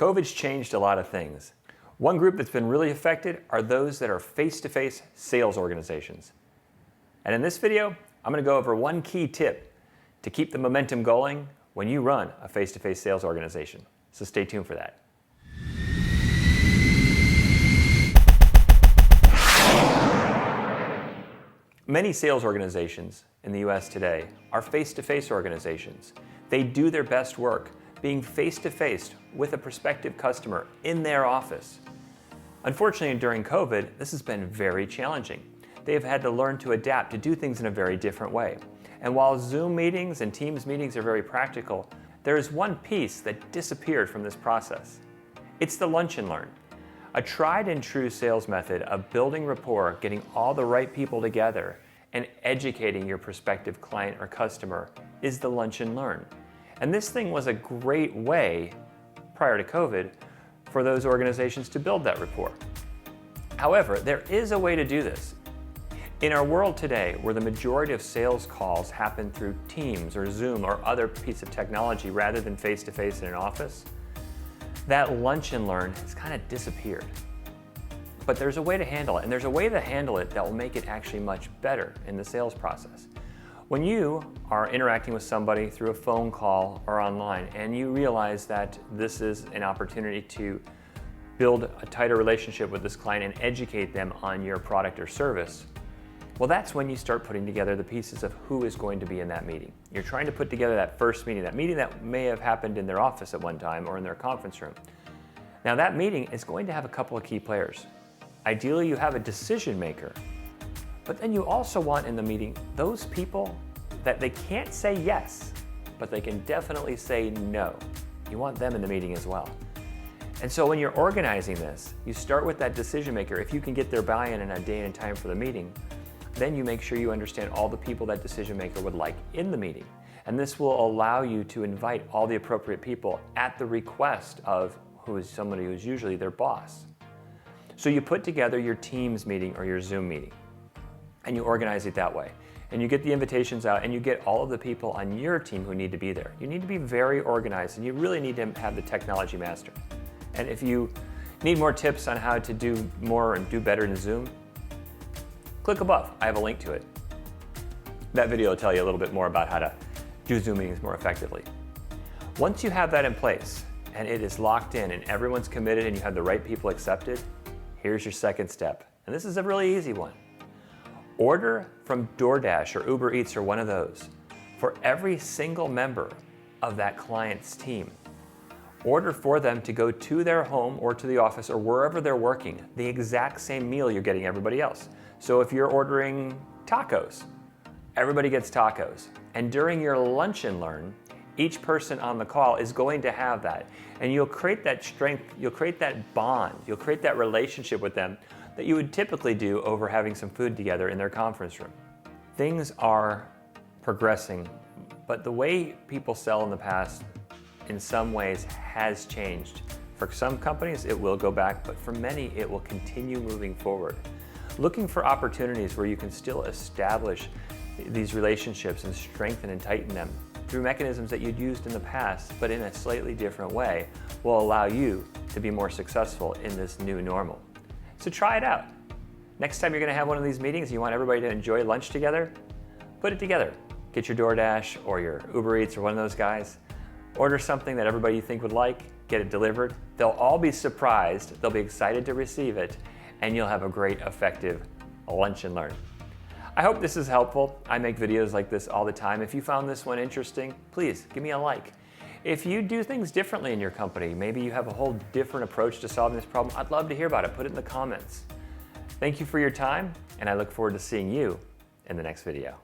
COVID's changed a lot of things. One group that's been really affected are those that are face-to-face sales organizations. And in this video, I'm going to go over one key tip to keep the momentum going when you run a face-to-face sales organization. So stay tuned for that. Many sales organizations in the US today are face-to-face organizations. They do their best work being face-to-face with a prospective customer in their office. Unfortunately, during COVID, this has been very challenging. They have had to learn to adapt to do things in a very different way. And while Zoom meetings and Teams meetings are very practical, there is one piece that disappeared from this process. It's the lunch and learn. A tried and true sales method of building rapport, getting all the right people together, and educating your prospective client or customer is the lunch and learn. And this thing was a great way, prior to COVID, for those organizations to build that rapport. However, there is a way to do this. In our world today, where the majority of sales calls happen through Teams or Zoom or other piece of technology rather than face-to-face in an office, that lunch and learn has kind of disappeared. But there's a way to handle it, and there's a way to handle it that will make it actually much better in the sales process. When you are interacting with somebody through a phone call or online, and you realize that this is an opportunity to build a tighter relationship with this client and educate them on your product or service, well, that's when you start putting together the pieces of who is going to be in that meeting. You're trying to put together that first meeting, that may have happened in their office at one time or in their conference room. Now, that meeting is going to have a couple of key players. Ideally, you have a decision maker, but then you also want in the meeting those people that they can't say yes, but they can definitely say no. You want them in the meeting as well. And so when you're organizing this, you start with that decision maker. If you can get their buy-in in a day and time for the meeting, then you make sure you understand all the people that decision maker would like in the meeting. And this will allow you to invite all the appropriate people at the request of somebody who's usually their boss. So you put together your Teams meeting or your Zoom meeting, and you organize it that way. And you get the invitations out, and you get all of the people on your team who need to be there. You need to be very organized, and you really need to have the technology mastered. And if you need more tips on how to do more and do better in Zoom, click above. I have a link to it. That video will tell you a little bit more about how to do Zoom meetings more effectively. Once you have that in place, and it is locked in, and everyone's committed, and you have the right people accepted, here's your second step. And this is a really easy one. Order from DoorDash or Uber Eats or one of those for every single member of that client's team. Order for them to go to their home or to the office or wherever they're working, the exact same meal you're getting everybody else. So if you're ordering tacos, everybody gets tacos. And during your lunch and learn, each person on the call is going to have that. And you'll create that strength, you'll create that bond, you'll create that relationship with them that you would typically do over having some food together in their conference room. Things are progressing, but the way people sell in the past in some ways has changed. For some companies, it will go back, but for many, it will continue moving forward. Looking for opportunities where you can still establish these relationships and strengthen and tighten them through mechanisms that you'd used in the past, but in a slightly different way, will allow you to be more successful in this new normal. So try it out. Next time you're going to have one of these meetings, you want everybody to enjoy lunch together, put it together. Get your DoorDash or your Uber Eats or one of those guys. Order something that everybody you think would like, get it delivered. They'll all be surprised, they'll be excited to receive it, and you'll have a great, effective lunch and learn. I hope this is helpful. I make videos like this all the time. If you found this one interesting, please give me a like. If you do things differently in your company, maybe you have a whole different approach to solving this problem, I'd love to hear about it. Put it in the comments. Thank you for your time, and I look forward to seeing you in the next video.